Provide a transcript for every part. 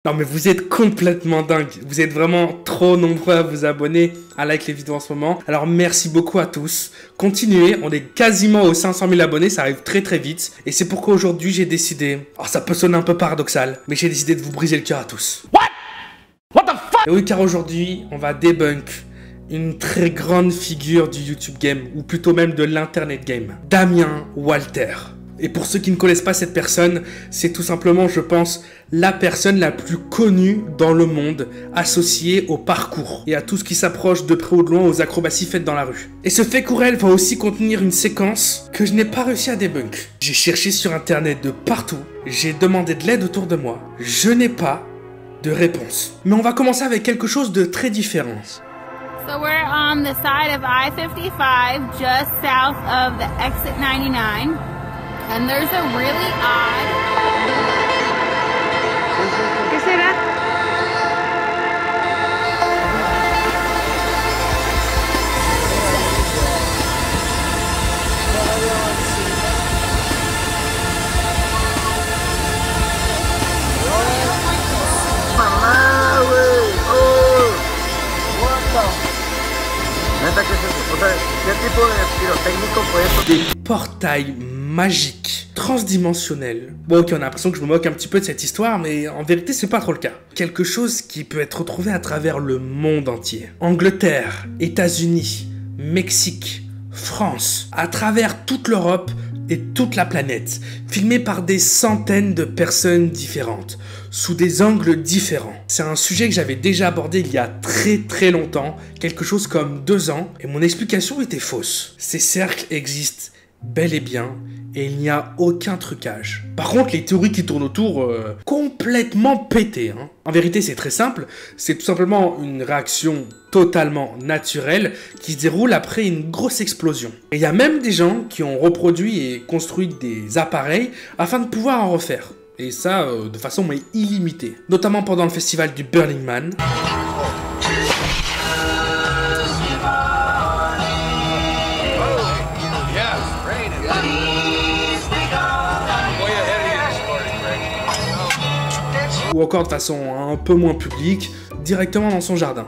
Non mais vous êtes complètement dingue, vous êtes vraiment trop nombreux à vous abonner, à like les vidéos en ce moment, alors merci beaucoup à tous, continuez, on est quasiment aux 500 000 abonnés, ça arrive très vite, et c'est pourquoi aujourd'hui j'ai décidé, ça peut sonner un peu paradoxal, mais j'ai décidé de vous briser le cœur à tous. What the fuck? Et oui, car aujourd'hui, on va débunk une très grande figure du YouTube game, ou plutôt même de l'internet game, Damien Walter. Et pour ceux qui ne connaissent pas cette personne, c'est tout simplement, je pense, la personne la plus connue dans le monde associée au parcours et à tout ce qui s'approche de près ou de loin aux acrobaties faites dans la rue. Et ce fait courel va aussi contenir une séquence que je n'ai pas réussi à débunk. J'ai cherché sur internet de partout, j'ai demandé de l'aide autour de moi, je n'ai pas de réponse. Mais on va commencer avec quelque chose de très différent. So we're on the side of I-55, just south of the exit 99. And there's a really odd... ¿Qué será? ¡Mamá, güey! ¡Oh! What the... ¿Neta qué es eso? O sea, ¿qué tipo de pirotécnico fue eso? Des portails magiques, transdimensionnels. Bon ok, on a l'impression que je me moque un petit peu de cette histoire, mais en vérité c'est pas trop le cas. Quelque chose qui peut être retrouvé à travers le monde entier. Angleterre, États-Unis, Mexique, France, à travers toute l'Europe et toute la planète, filmé par des centaines de personnes différentes, sous des angles différents. C'est un sujet que j'avais déjà abordé il y a très longtemps, quelque chose comme 2 ans, et mon explication était fausse. Ces cercles existent bel et bien, et il n'y a aucun trucage. Par contre, les théories qui tournent autour, complètement pétées. En vérité, c'est très simple, c'est tout simplement une réaction totalement naturelle qui se déroule après une grosse explosion. Et il y a même des gens qui ont reproduit et construit des appareils afin de pouvoir en refaire. Et ça, de façon illimitée. Notamment pendant le festival du Burning Man. Ou encore de façon un peu moins publique, directement dans son jardin.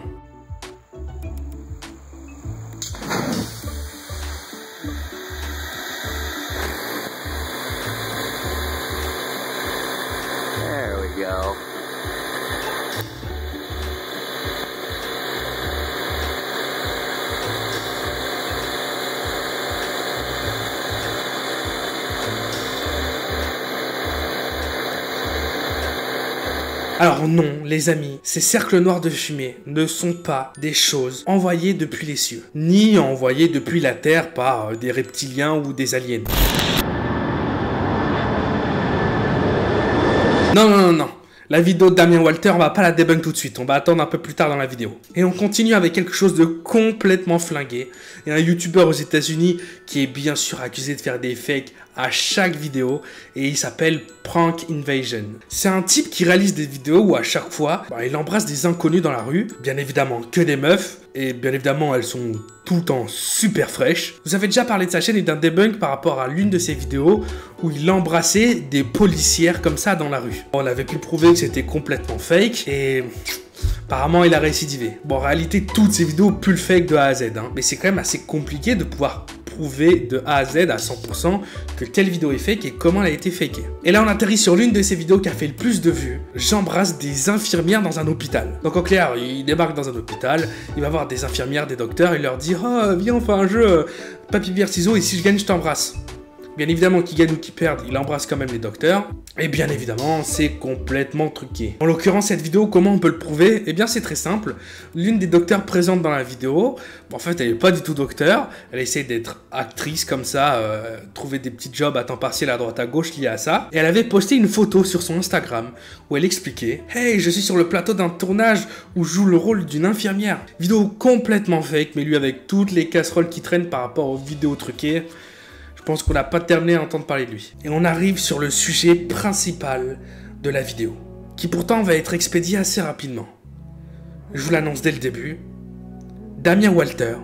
There we go. Alors non, les amis, ces cercles noirs de fumée ne sont pas des choses envoyées depuis les cieux, ni envoyées depuis la Terre par des reptiliens ou des aliens. Non. La vidéo de Damien Walter, on va pas la débunk tout de suite, on va attendre un peu plus tard dans la vidéo. Et on continue avec quelque chose de complètement flingué. Il y a un youtubeur aux États-Unis qui est bien sûr accusé de faire des fakes à chaque vidéo et il s'appelle Prank Invasion. C'est un type qui réalise des vidéos où à chaque fois, il embrasse des inconnus dans la rue, bien évidemment que des meufs, et bien évidemment elles sont tout le temps super fraîches. Vous avez déjà parlé de sa chaîne et d'un debunk par rapport à l'une de ses vidéos où il embrassait des policières comme ça dans la rue. On avait pu prouver que c'était complètement fake et... apparemment, il a récidivé. Bon, en réalité, toutes ces vidéos pullent fake de A à Z. Mais c'est quand même assez compliqué de pouvoir prouver de A à Z à 100% que telle vidéo est fake et comment elle a été fakée. Et là, on atterrit sur l'une de ces vidéos qui a fait le plus de vues. J'embrasse des infirmières dans un hôpital. Donc en clair, il débarque dans un hôpital, il va voir des infirmières, des docteurs, il leur dit « Oh, viens, on fait un jeu papier, pierre, ciseaux et si je gagne, je t'embrasse. » Bien évidemment, qu'il gagne ou qu'il perde, il embrasse quand même les docteurs. Et bien évidemment, c'est complètement truqué. En l'occurrence, cette vidéo, comment on peut le prouver? Eh bien, c'est très simple. L'une des docteurs présentes dans la vidéo, en fait, elle n'est pas du tout docteur. Elle essaie d'être actrice comme ça, trouver des petits jobs à temps partiel à droite à gauche liés à ça. Et elle avait posté une photo sur son Instagram où elle expliquait « Hey, je suis sur le plateau d'un tournage où je joue le rôle d'une infirmière. » Vidéo complètement fake, mais lui avec toutes les casseroles qui traînent par rapport aux vidéos truquées. Je pense qu'on n'a pas terminé à entendre parler de lui. Et on arrive sur le sujet principal de la vidéo, qui pourtant va être expédié assez rapidement. Je vous l'annonce dès le début, Damien Walter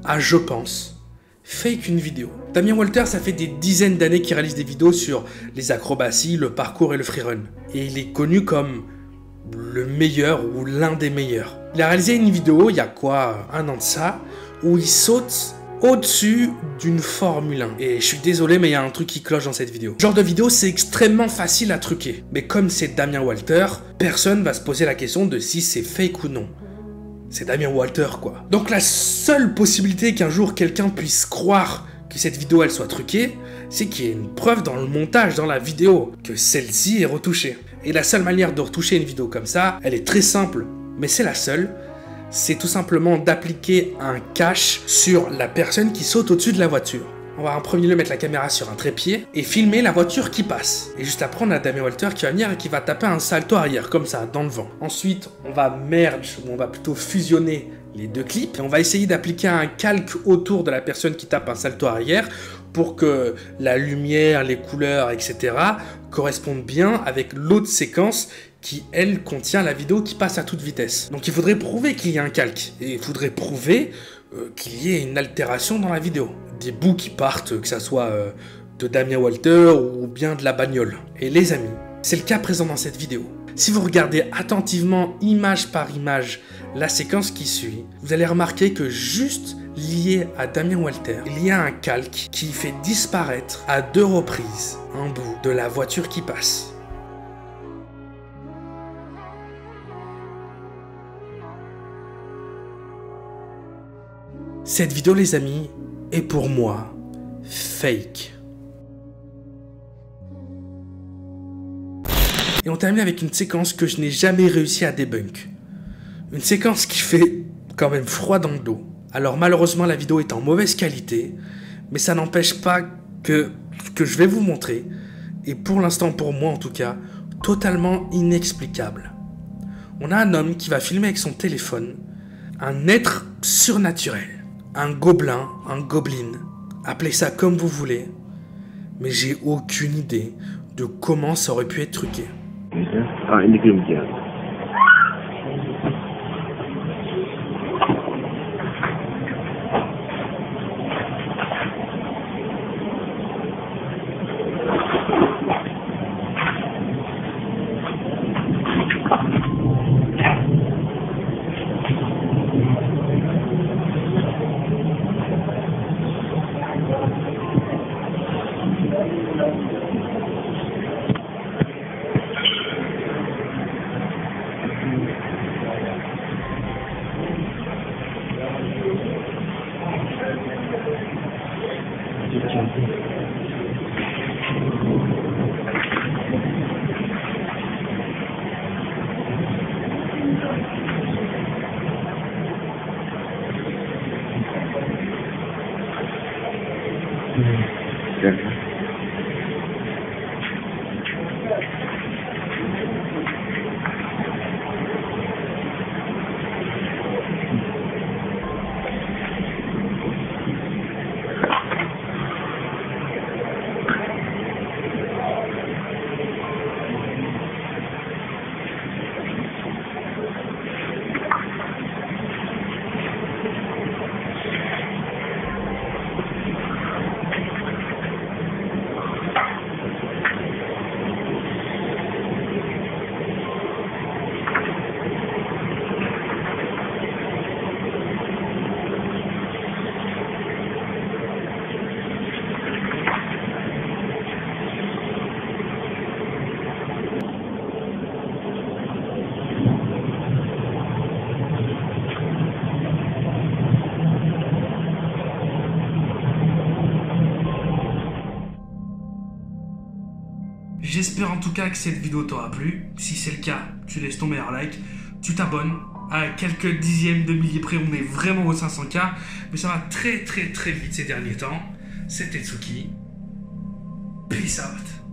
a, je pense, fake une vidéo. Damien Walter, ça fait des dizaines d'années qu'il réalise des vidéos sur les acrobaties, le parcours et le freerun. Et il est connu comme le meilleur ou l'un des meilleurs. Il a réalisé une vidéo, il y a quoi, 1 an de ça, où il saute au-dessus d'une Formule 1. Et je suis désolé, mais il y a un truc qui cloche dans cette vidéo. Ce genre de vidéo, c'est extrêmement facile à truquer. Mais comme c'est Damien Walter, personne va se poser la question de si c'est fake ou non. C'est Damien Walter, quoi. Donc la seule possibilité qu'un jour quelqu'un puisse croire que cette vidéo elle soit truquée, c'est qu'il y ait une preuve dans le montage, dans la vidéo, que celle-ci est retouchée. Et la seule manière de retoucher une vidéo comme ça, elle est très simple, mais c'est la seule, c'est tout simplement d'appliquer un cache sur la personne qui saute au-dessus de la voiture. On va en premier lieu mettre la caméra sur un trépied et filmer la voiture qui passe. Et juste après, on a Damien Walter qui va venir et qui va taper un salto arrière, comme ça, dans le vent. Ensuite, on va merge, ou on va plutôt fusionner les deux clips. Et on va essayer d'appliquer un calque autour de la personne qui tape un salto arrière pour que la lumière, les couleurs, etc. correspondent bien avec l'autre séquence qui, elle, contient la vidéo qui passe à toute vitesse. Donc il faudrait prouver qu'il y a un calque. Et il faudrait prouver qu'il y ait une altération dans la vidéo. Des bouts qui partent, que ça soit de Damien Walter ou bien de la bagnole. Et les amis, c'est le cas présent dans cette vidéo. Si vous regardez attentivement, image par image, la séquence qui suit, vous allez remarquer que juste lié à Damien Walter, il y a un calque qui fait disparaître à 2 reprises un bout de la voiture qui passe. Cette vidéo, les amis, est pour moi fake. Et on termine avec une séquence que je n'ai jamais réussi à débunk. Une séquence qui fait quand même froid dans le dos. Alors malheureusement la vidéo est en mauvaise qualité, mais ça n'empêche pas que ce que je vais vous montrer est pour l'instant, pour moi en tout cas, totalement inexplicable. On a un homme qui va filmer avec son téléphone un être surnaturel. Un gobelin, un goblin, appelez ça comme vous voulez, mais j'ai aucune idée de comment ça aurait pu être truqué. J'espère en tout cas que cette vidéo t'aura plu. Si c'est le cas, tu laisses ton meilleur like, tu t'abonnes. À quelques dixièmes de milliers près, on est vraiment aux 500K. Mais ça va très vite ces derniers temps. C'était Tsuki. Peace out.